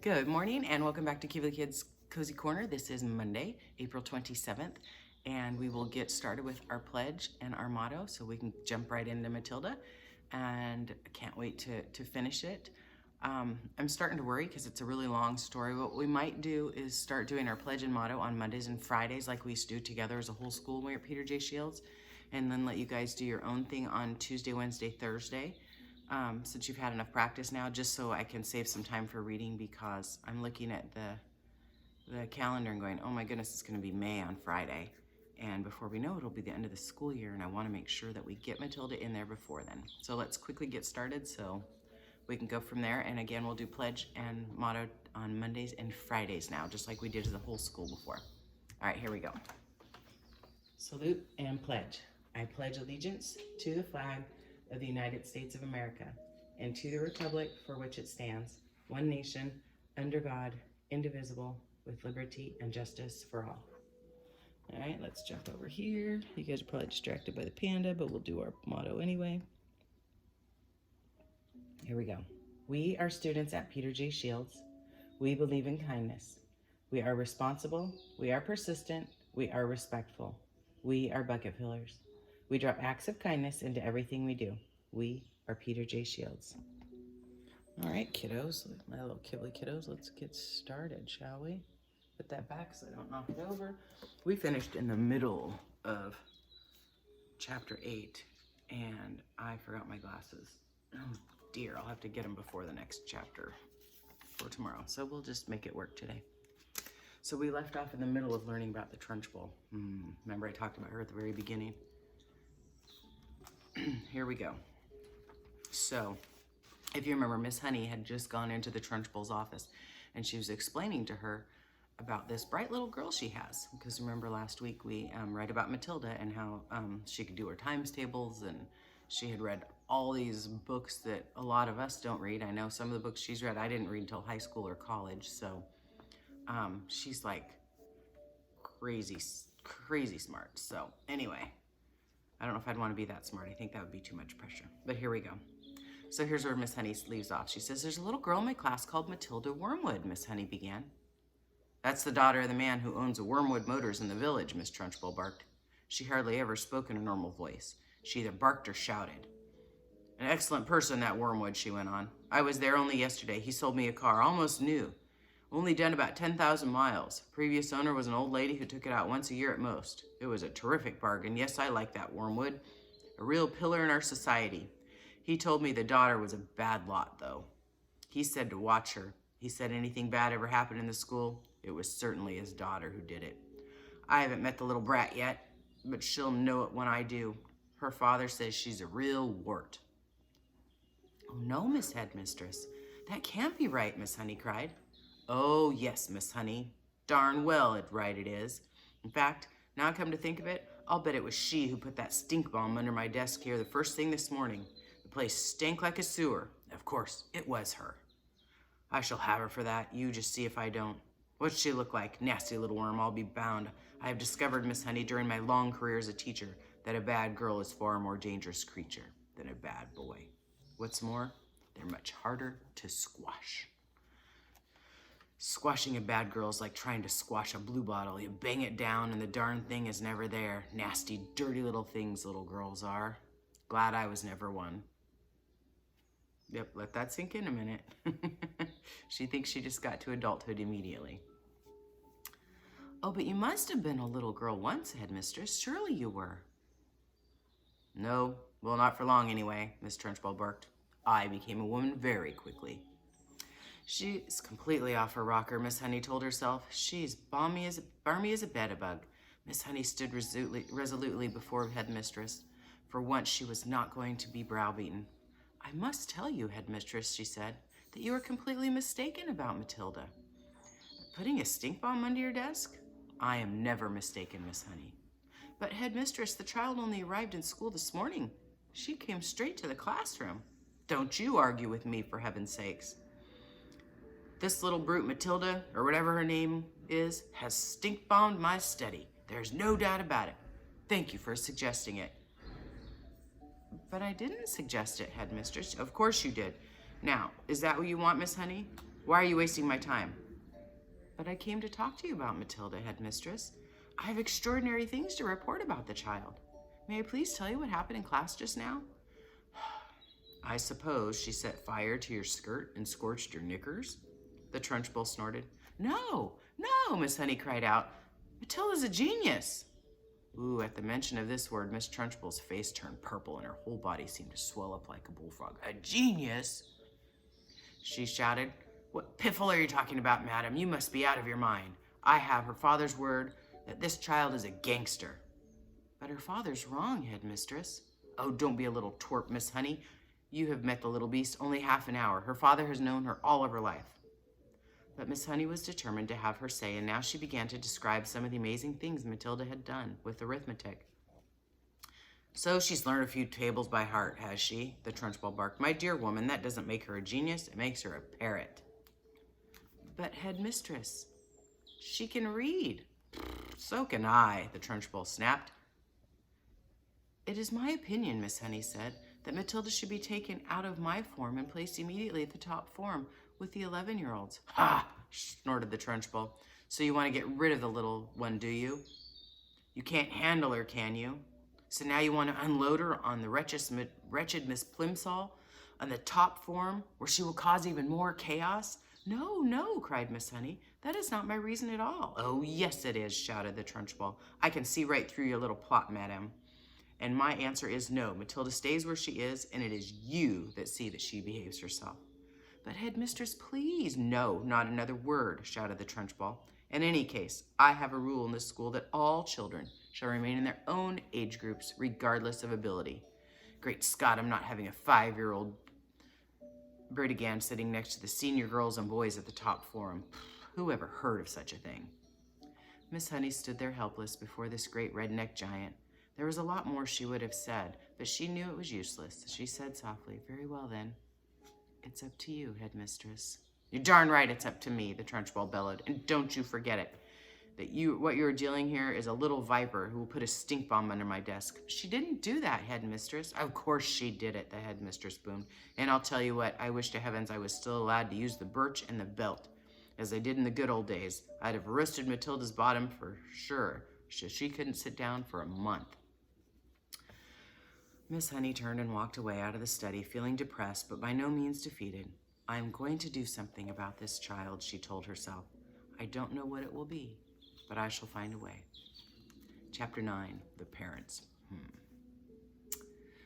Good morning and welcome back to Kiva Kids Cozy Corner. This is Monday, April 27th, and we will get started with our pledge and our motto so we can jump right into Matilda, and I can't wait to finish it. I'm starting to worry because it's a really long story. What we might do is start doing our pledge and motto on Mondays and Fridays like we used to do together as a whole school when we were at Peter J. Shields, and then let you guys do your own thing on Tuesday, Wednesday, Thursday. Since you've had enough practice now, just so I can save some time for reading, because I'm looking at the calendar and going, oh my goodness, it's going to be May on Friday. And before we know it, it'll be the end of the school year, and I want to make sure that we get Matilda in there before then. So let's quickly get started so we can go from there. And again, we'll do pledge and motto on Mondays and Fridays now, just like we did as a whole school before. All right, here we go. Salute and pledge. I pledge allegiance to the flag of the United States of America and to the republic for which it stands, one nation, under God, indivisible, with liberty and justice for all. All right, let's jump over here. You guys are probably distracted by the panda, but we'll do our motto anyway. Here we go. We are students at Peter J. Shields. We believe in kindness. We are responsible. We are persistent. We are respectful. We are bucket fillers. We drop acts of kindness into everything we do. We are Peter J. Shields. All right, kiddos, my little Kibble kiddos, let's get started, shall we? Put that back so I don't knock it over. We finished in the middle of chapter 8, and I forgot my glasses. Oh dear, I'll have to get them before the next chapter for tomorrow. So we'll just make it work today. So we left off in the middle of learning about the Trunchbull. Remember I talked about her at the very beginning? Here we go. So, if you remember, Miss Honey had just gone into the Trunchbull's office, and she was explaining to her about this bright little girl she has. Because remember last week we read about Matilda and how she could do her times tables, and she had read all these books that a lot of us don't read. I know some of the books she's read I didn't read until high school or college, so she's like crazy smart. So anyway, I don't know if I'd want to be that smart. I think that would be too much pressure. But here we go. So here's where Miss Honey leaves off. She says, there's a little girl in my class called Matilda Wormwood, Miss Honey began. That's the daughter of the man who owns a Wormwood Motors in the village, Miss Trunchbull barked. She hardly ever spoke in a normal voice. She either barked or shouted. An excellent person, that Wormwood, she went on. I was there only yesterday. He sold me a car, almost new. Only done about 10,000 miles. Previous owner was an old lady who took it out once a year at most. It was a terrific bargain. Yes, I like that Wormwood. A real pillar in our society. He told me the daughter was a bad lot, though. He said to watch her. He said anything bad ever happened in the school, it was certainly his daughter who did it. I haven't met the little brat yet, but she'll know it when I do. Her father says she's a real wart. Oh, no, Miss Headmistress. That can't be right, Miss Honey cried. Oh, yes, Miss Honey. Darn well right it is. In fact, now I come to think of it, I'll bet it was she who put that stink bomb under my desk here the first thing this morning. The place stank like a sewer. Of course, it was her. I shall have her for that. You just see if I don't. What's she look like? Nasty little worm, I'll be bound. I have discovered, Miss Honey, during my long career as a teacher, that a bad girl is far more dangerous creature than a bad boy. What's more, they're much harder to squash. Squashing a bad girl is like trying to squash a blue bottle. You bang it down and the darn thing is never there. Nasty, dirty little things little girls are. Glad I was never one. Yep, let that sink in a minute. She thinks she just got to adulthood immediately. Oh, but you must have been a little girl once, Headmistress. Surely you were. No, well, not for long anyway, Miss Trunchbull barked. I became a woman very quickly. She's completely off her rocker, Miss Honey told herself. She's balmy as a bed-a-bug. Miss Honey stood resolutely before Headmistress. For once, she was not going to be browbeaten. I must tell you, Headmistress, she said, that you are completely mistaken about Matilda. Putting a stink bomb under your desk? I am never mistaken, Miss Honey. But, Headmistress, the child only arrived in school this morning. She came straight to the classroom. Don't you argue with me, for heaven's sakes. This little brute Matilda, or whatever her name is, has stink-bombed my study. There's no doubt about it. Thank you for suggesting it. But I didn't suggest it, Headmistress. Of course you did. Now, is that what you want, Miss Honey? Why are you wasting my time? But I came to talk to you about Matilda, headmistress. I have extraordinary things to report about the child. May I please tell you what happened in class just now? I suppose she set fire to your skirt and scorched your knickers? The Trunchbull snorted. No, no, Miss Honey cried out. Matilda's a genius. Ooh, at the mention of this word, Miss Trunchbull's face turned purple and her whole body seemed to swell up like a bullfrog. A genius? She shouted. What piffle are you talking about, madam? You must be out of your mind. I have her father's word that this child is a gangster. But her father's wrong, headmistress. Oh, don't be a little twerp, Miss Honey. You have met the little beast only half an hour. Her father has known her all of her life. But Miss Honey was determined to have her say, and now she began to describe some of the amazing things Matilda had done with arithmetic. So she's learned a few tables by heart, has she? The Trunchbull barked. My dear woman, that doesn't make her a genius. It makes her a parrot. But headmistress, she can read. So can I, the Trunchbull snapped. It is my opinion, Miss Honey said, that Matilda should be taken out of my form and placed immediately at the top form with the 11-year-olds. Ha! Snorted the Trunchbull. So you want to get rid of the little one, do you? You can't handle her, can you? So now you want to unload her on the wretched Miss Plimsoll on the top form where she will cause even more chaos? No, no, cried Miss Honey. That is not my reason at all. Oh, yes it is, shouted the Trunchbull. I can see right through your little plot, madam. And my answer is no. Matilda stays where she is, and it is you that see that she behaves herself. But headmistress, please. No, not another word, shouted the Trunchbull. In any case, I have a rule in this school that all children shall remain in their own age groups, regardless of ability. Great Scott, I'm not having a 5-year-old Brigand sitting next to the senior girls and boys at the top form. Who ever heard of such a thing? Miss Honey stood there helpless before this great redneck giant. There was a lot more she would have said, but she knew it was useless. She said softly, very well then. It's up to you, headmistress. You're darn right it's up to me, the Trunchbull bellowed. And don't you forget it. That what you're dealing here is a little viper who will put a stink bomb under my desk. She didn't do that, headmistress. Of course she did it, the headmistress boomed. And I'll tell you what, I wish to heavens I was still allowed to use the birch and the belt, as I did in the good old days. I'd have roasted Matilda's bottom for sure, so she couldn't sit down for a month. Miss Honey turned and walked away out of the study, feeling depressed, but by no means defeated. I am going to do something about this child, she told herself. I don't know what it will be, but I shall find a way. Chapter 9, The Parents.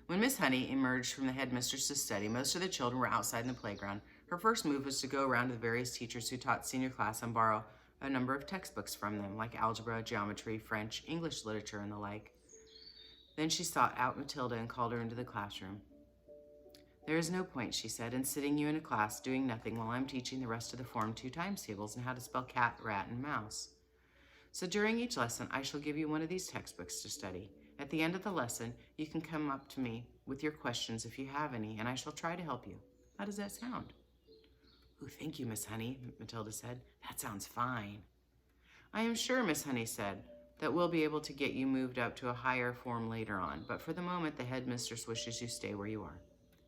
When Miss Honey emerged from the headmistress's study, most of the children were outside in the playground. Her first move was to go around to the various teachers who taught senior class and borrow a number of textbooks from them, like algebra, geometry, French, English literature, and the like. Then she sought out Matilda and called her into the classroom. There is no point, she said, in sitting you in a class doing nothing while I'm teaching the rest of the form 2 times tables and how to spell cat, rat, and mouse. So during each lesson, I shall give you one of these textbooks to study. At the end of the lesson, you can come up to me with your questions if you have any, and I shall try to help you. How does that sound? Oh, thank you, Miss Honey, Matilda said. That sounds fine. I am sure, Miss Honey said, that we'll be able to get you moved up to a higher form later on, but for the moment, the headmistress wishes you stay where you are.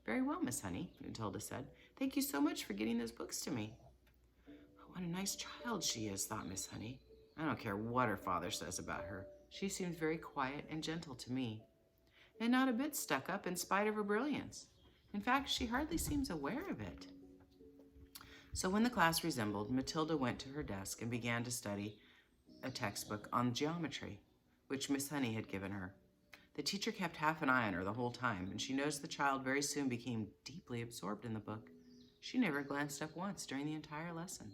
Very well, Miss Honey, Matilda said. Thank you so much for getting those books to me. Oh, what a nice child she is, thought Miss Honey. I don't care what her father says about her. She seems very quiet and gentle to me, and not a bit stuck up in spite of her brilliance. In fact, she hardly seems aware of it. So when the class reassembled, Matilda went to her desk and began to study a textbook on geometry, which Miss Honey had given her. The teacher kept half an eye on her the whole time, and she noticed the child very soon became deeply absorbed in the book. She never glanced up once during the entire lesson.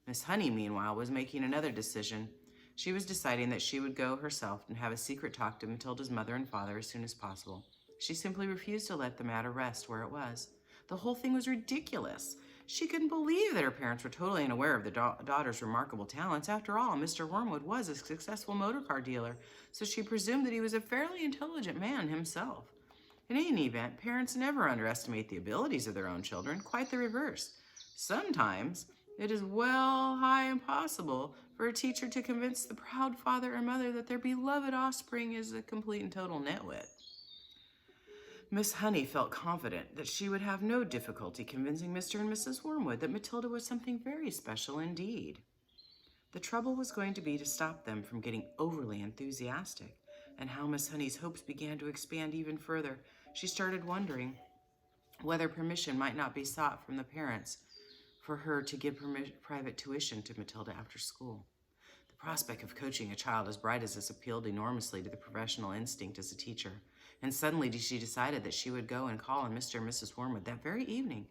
Miss Honey, meanwhile, was making another decision. She was deciding that she would go herself and have a secret talk to Matilda's mother and father as soon as possible. She simply refused to let the matter rest where it was. The whole thing was ridiculous. She couldn't believe that her parents were totally unaware of the daughter's remarkable talents. After all, Mr. Wormwood was a successful motor car dealer, so she presumed that he was a fairly intelligent man himself. In any event, parents never underestimate the abilities of their own children, quite the reverse. Sometimes it is well high impossible for a teacher to convince the proud father or mother that their beloved offspring is a complete and total nitwit. Miss Honey felt confident that she would have no difficulty convincing Mr. and Mrs. Wormwood that Matilda was something very special indeed. The trouble was going to be to stop them from getting overly enthusiastic, and how Miss Honey's hopes began to expand even further. She started wondering whether permission might not be sought from the parents for her to give private tuition to Matilda after school. The prospect of coaching a child as bright as this appealed enormously to the professional instinct as a teacher, and suddenly she decided that she would go and call on Mr. and Mrs. Wormwood that very evening.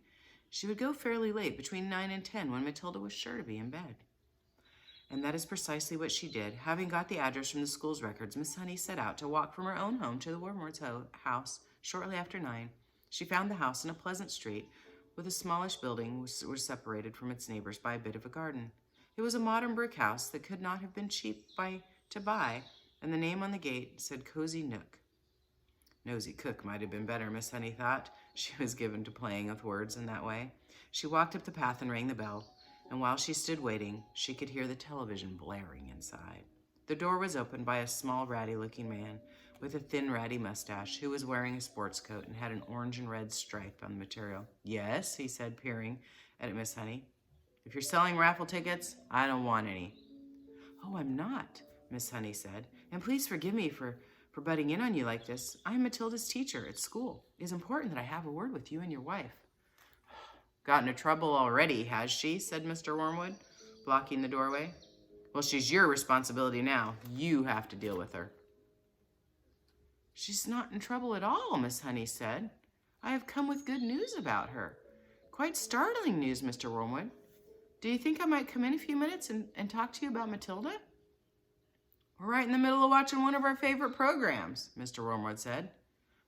She would go fairly late, between 9 and 10, when Matilda was sure to be in bed. And that is precisely what she did. Having got the address from the school's records, Miss Honey set out to walk from her own home to the Wormwood's house shortly after 9. She found the house in a pleasant street, with a smallish building which was separated from its neighbors by a bit of a garden. It was a modern brick house that could not have been cheap to buy, and the name on the gate said Cozy Nook. Nosy Cook might have been better, Miss Honey thought. She was given to playing with words in that way. She walked up the path and rang the bell, and while she stood waiting, she could hear the television blaring inside. The door was opened by a small, ratty-looking man with a thin, ratty mustache who was wearing a sports coat and had an orange and red stripe on the material. "Yes," he said, peering at Miss Honey. "If you're selling raffle tickets, I don't want any." "Oh, I'm not," Miss Honey said, "and please forgive me for butting in on you like this. I am Matilda's teacher at school. It is important that I have a word with you and your wife." "Got into trouble already, has she?" said Mr. Wormwood, blocking the doorway. "Well, she's your responsibility now. You have to deal with her." "She's not in trouble at all," Miss Honey said. "I have come with good news about her. Quite startling news, Mr. Wormwood. Do you think I might come in a few minutes and talk to you about Matilda?" "We're right in the middle of watching one of our favorite programs," Mr. Wormwood said.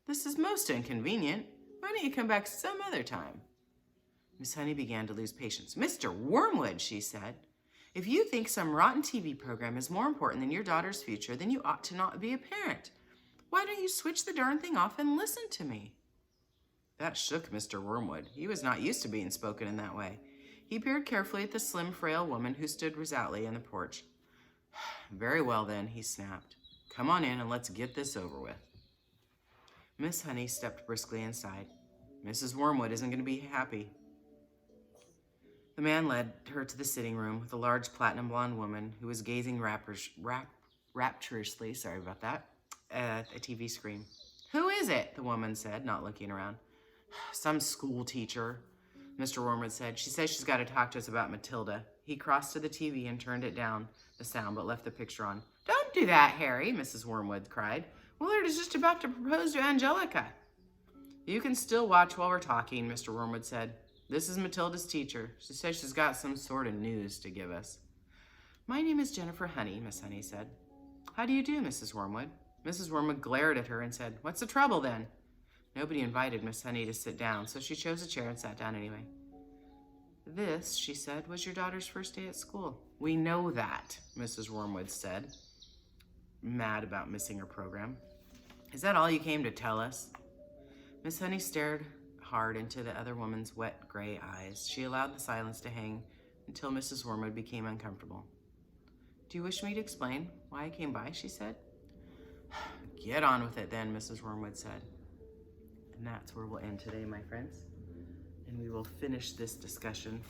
"This is most inconvenient. Why don't you come back some other time?" Miss Honey began to lose patience. "Mr. Wormwood," she said, "if you think some rotten TV program is more important than your daughter's future, then you ought to not be a parent. Why don't you switch the darn thing off and listen to me?" That shook Mr. Wormwood. He was not used to being spoken in that way. He peered carefully at the slim, frail woman who stood resolutely on the porch. "Very well, then," he snapped. "Come on in and let's get this over with." Miss Honey stepped briskly inside. "Mrs. Wormwood isn't going to be happy." The man led her to the sitting room with a large platinum blonde woman who was gazing rapturously, at a TV screen. "Who is it?" the woman said, not looking around. "Some school teacher," Mr. Wormwood said. "She says she's got to talk to us about Matilda." He crossed to the TV and turned it down the sound, but left the picture on. "Don't do that, Harry," Mrs. Wormwood cried. "Willard is just about to propose to Angelica." "You can still watch while we're talking," Mr. Wormwood said. "This is Matilda's teacher. She says she's got some sort of news to give us." "My name is Jennifer Honey," Miss Honey said. "How do you do, Mrs. Wormwood?" Mrs. Wormwood glared at her and said, "What's the trouble, then?" Nobody invited Miss Honey to sit down, so she chose a chair and sat down anyway. "This," she said, "was your daughter's first day at school." "We know that," Mrs. Wormwood said, mad about missing her program. "Is that all you came to tell us?" Miss Honey stared hard into the other woman's wet gray eyes. She allowed the silence to hang until Mrs. Wormwood became uncomfortable. "Do you wish me to explain why I came by?" she said. "Get on with it then," Mrs. Wormwood said. And that's where we'll end today, my friends. And we will finish this discussion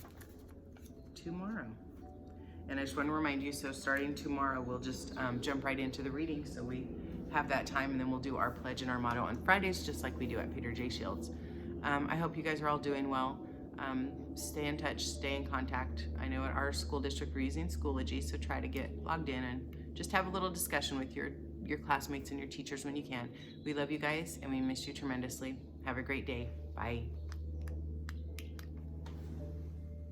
tomorrow. And I just want to remind you, so starting tomorrow, we'll just jump right into the reading. So we have that time, and then we'll do our pledge and our motto on Fridays, just like we do at Peter J. Shields. I hope you guys are all doing well. Stay in touch, stay in contact. I know at our school district we're using Schoology, so try to get logged in and just have a little discussion with your classmates and your teachers when you can. We love you guys, and we miss you tremendously. Have a great day. Bye.